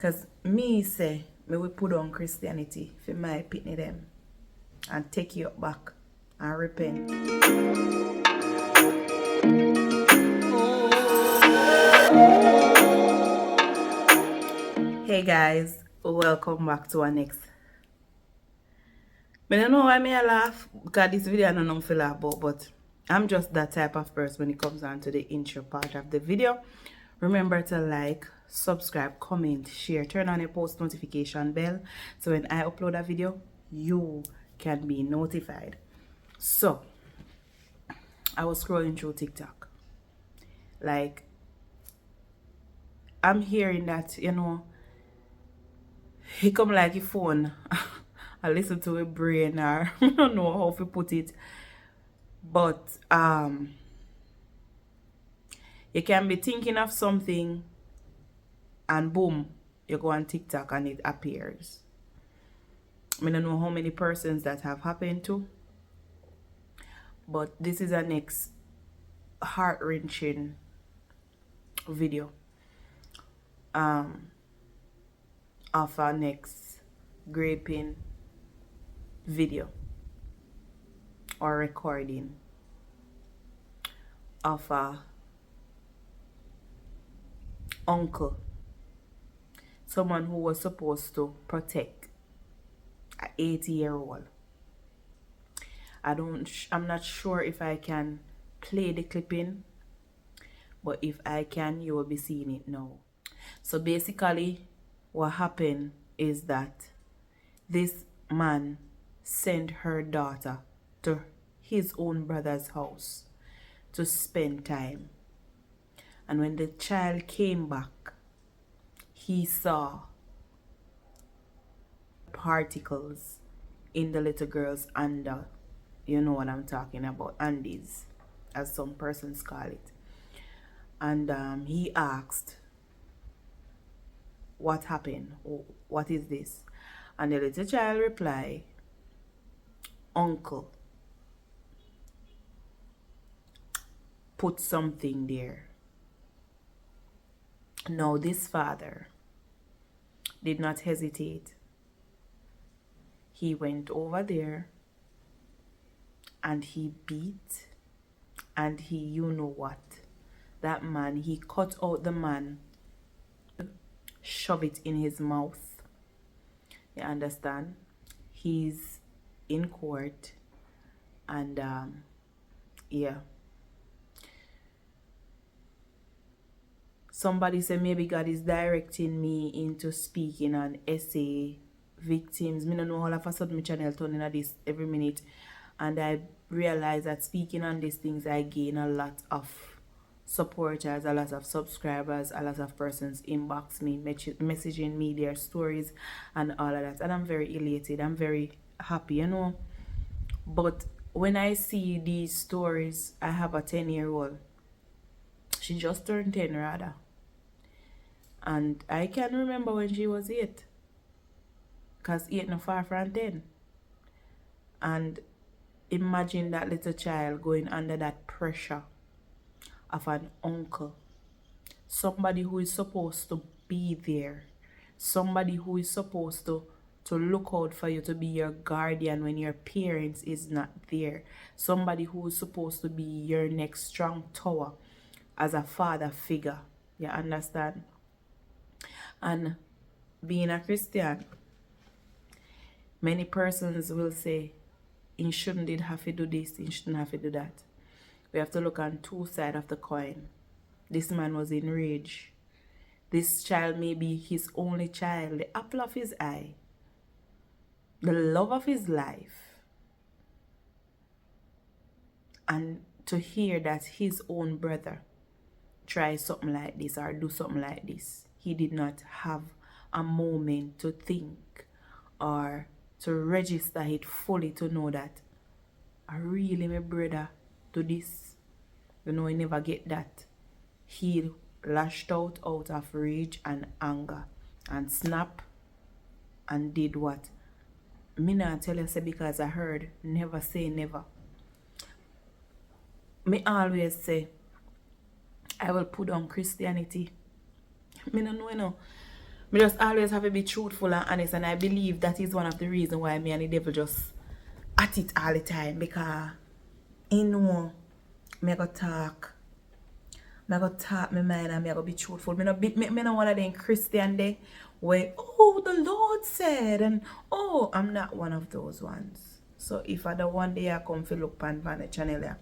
Cause me say me will put on Christianity for my pitney them and take you back and repent. Hey guys, welcome back to our next. I don't know why I laugh because this video I don't know if I laugh about, but I'm just that type of person when it comes down to the intro part of the video. Remember to like, subscribe, comment, share, turn on your post notification bell so when I upload a video, you can be notified. So, I was scrolling through TikTok. Like, I'm hearing that, he come like a phone. I listen to a brain or I don't know how to put it. But you can be thinking of something and boom, you go on TikTok and it appears. I don't know how many persons that have happened to, but this is a next heart-wrenching video of our next graping video or recording of a uncle, someone who was supposed to protect an 80-year-old. I'm not sure if I can play the clipping, but if I can, you will be seeing it now. So basically what happened is that this man sent her daughter to his own brother's house to spend time. And when the child came back, he saw particles in the little girl's under. You know what I'm talking about, undies, as some persons call it. And he asked, what happened? What is this? And the little child replied, uncle put something there. Now this father did not hesitate. He went over there and he beat and he, you know what, that man, he cut out the man, shove it in his mouth. You understand? He's in court and yeah. Somebody said maybe God is directing me into speaking on essay victims. Me don't know, all of a sudden my channel turning at this every minute, and I realize that speaking on these things I gain a lot of supporters, a lot of subscribers, a lot of persons inbox me, messaging me their stories and all of that, and I'm very elated, I'm very happy, but when I see these stories, I have a 10-year-old, she just turned 10 rather, and I can remember when she was 8, because 8 not far from 10. And imagine that little child going under that pressure of an uncle, somebody who is supposed to be there, somebody who is supposed to look out for you, to be your guardian when your parents is not there, somebody who is supposed to be your next strong tower as a father figure. You understand? And being a Christian, many persons will say, he shouldn't did have to do this, he shouldn't have to do that. We have to look on two sides of the coin. This man was enraged. This child may be his only child, the apple of his eye, the love of his life. And to hear that his own brother try something like this or do something like this, he did not have a moment to think or to register it fully, to know that I really my brother do this. He never get that. He lashed out of rage and anger and snap and did what? Me not tell you say because I heard never say never. Me always say I will put on Christianity. Me no know, Me just always have to be truthful and honest, and I believe that is one of the reasons why me and the devil just at it all the time, because you know me go talk. Me go talk my mind and me go be truthful. Me no one of them Christian day where oh the Lord said and oh I'm not one of those ones. So if I don't one day I come to look pan the channel there.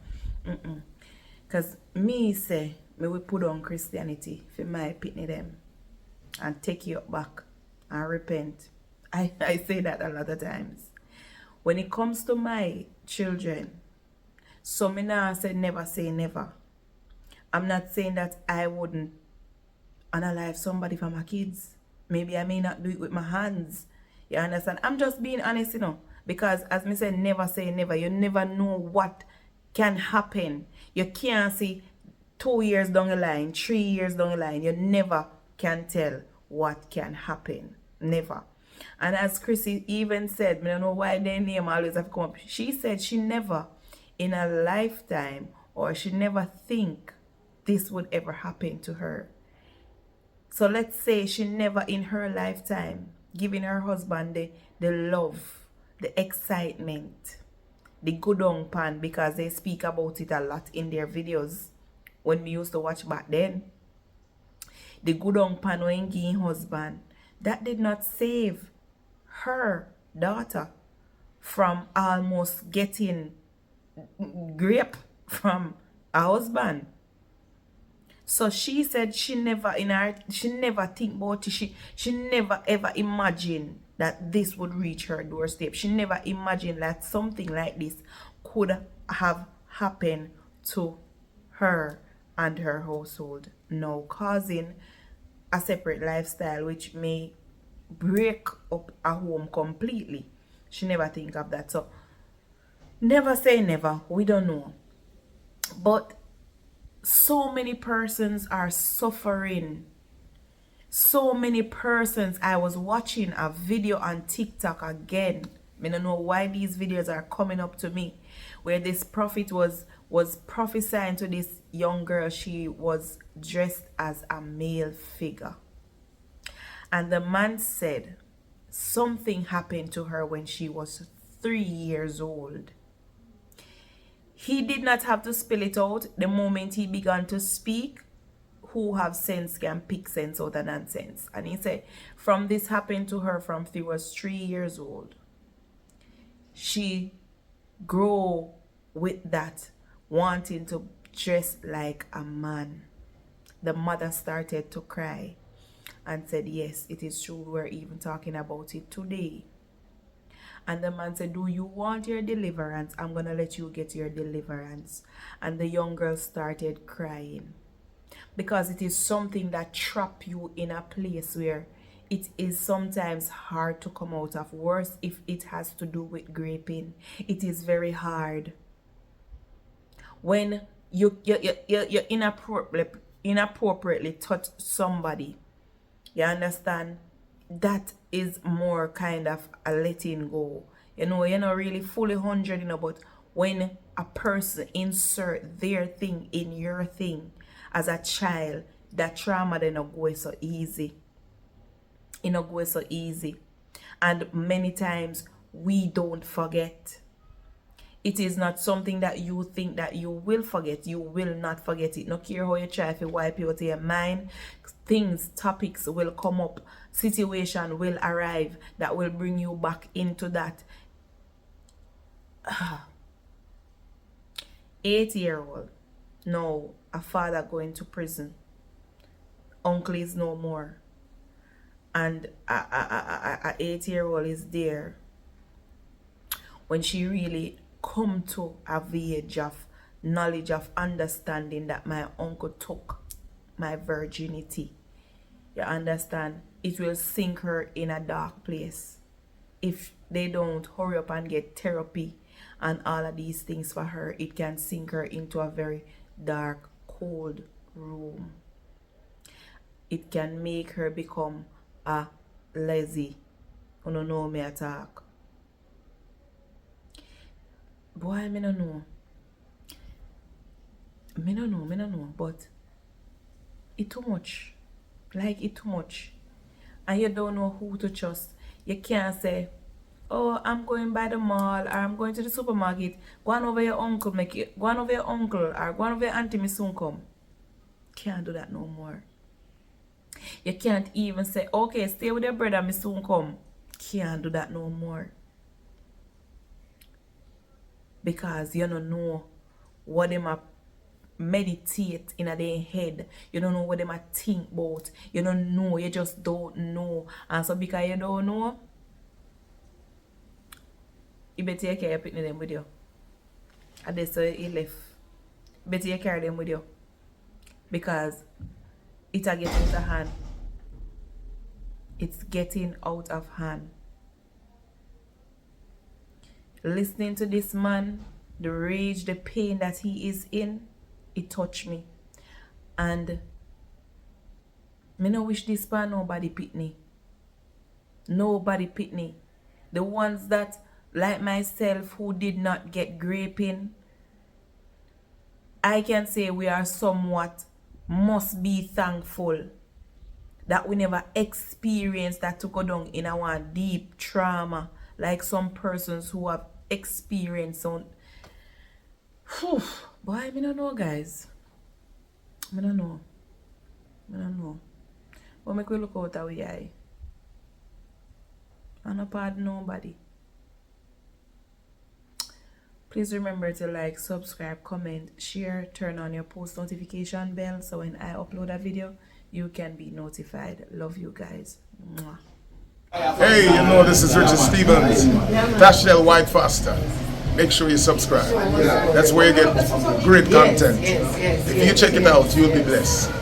Cause me say me will put on Christianity for my pitney them and take you back and repent. I say that a lot of times. When it comes to my children, so me now never say never. I'm not saying that I wouldn't unalive somebody for my kids. Maybe I may not do it with my hands. You understand? I'm just being honest, because as me said, never say never. You never know what can happen. You can't see 2 years down the line, 3 years down the line. You never can tell what can happen. Never. And as Chrissy even said, I don't know why their name always have come up. She said she never in a lifetime, or she never think this would ever happen to her. So let's say she never in her lifetime giving her husband the love, the excitement, the good on pan, because they speak about it a lot in their videos when we used to watch back then. The good on pan when giving husband, that did not save her daughter from almost getting grape from her husband. So she said she never think about it. She never ever imagined that this would reach her doorstep. She never imagined that something like this could have happened to her and her household, now causing a separate lifestyle which may break up a home completely. She never think of that. So never say never. We don't know. But so many persons are suffering. So many persons. I was watching a video on TikTok again. I don't know why these videos are coming up to me, where this prophet was prophesying to this young girl. She was dressed as a male figure, and the man said something happened to her when she was 3 years old. He did not have to spell it out. The moment he began to speak, who have sense can pick sense out of nonsense. And he said, from this happened to her from she was 3 years old. She grew with that, wanting to dress like a man. The mother started to cry and said, yes, it is true. We're even talking about it today. And the man said, do you want your deliverance? I'm going to let you get your deliverance. And the young girl started crying. Because it is something that traps you in a place where it is sometimes hard to come out of. Worse if it has to do with graping. It is very hard. When you inappropriately touch somebody, you understand? That is more kind of a letting go. You're not really fully 100, but when a person insert their thing in your thing as a child, that trauma then not go so easy. It not go so easy. And many times we don't forget. It is not something that you think that you will forget. You will not forget it. No care how you try to wipe it out of your mind. Things, topics will come up. Situation will arrive that will bring you back into that. 8-year-old. No, a father going to prison. Uncle is no more. And a 8-year-old is there. When she really come to a age of knowledge, of understanding that my uncle took my virginity, you understand, it will sink her in a dark place if they don't hurry up and get therapy and all of these things for her. It can sink her into a very dark, cold room. It can make her become a lazy. You don't know me attack. Boy, I don't know. I don't know, but it too much. Like it too much. and you don't know who to trust. You can't say, oh, I'm going by the mall, or I'm going to the supermarket. Go on over your uncle, go on over your uncle, or go on over your auntie, me soon come. Can't do that no more. You can't even say, okay, stay with your brother, me soon come. Can't do that no more. Because you don't know what them are meditate in their head. You don't know what them are think about. You don't know. You just don't know. And so because you don't know, you better take care of picking them with you. And that's so you left. Better you carry them with you. Because it's getting out of hand. It's getting out of hand. Listening to this man, the rage, the pain that he is in, it touched me. And me no wish this for nobody pitney. Nobody pitney. The ones that, like myself, who did not get graping, I can say we are somewhat must be thankful that we never experienced that to go down in our deep trauma like some persons who have experienced on. Boy, I don't know, guys. I don't know. But make we look out our eye. I don't pardon nobody. Please remember to like, subscribe, comment, share, turn on your post notification bell so when I upload a video, you can be notified. Love you guys. Mwah. Hey, you know this is Richard Stevens, Tashdell White Foster. Make sure you subscribe. That's where you get great content. If you check it out, you'll be blessed.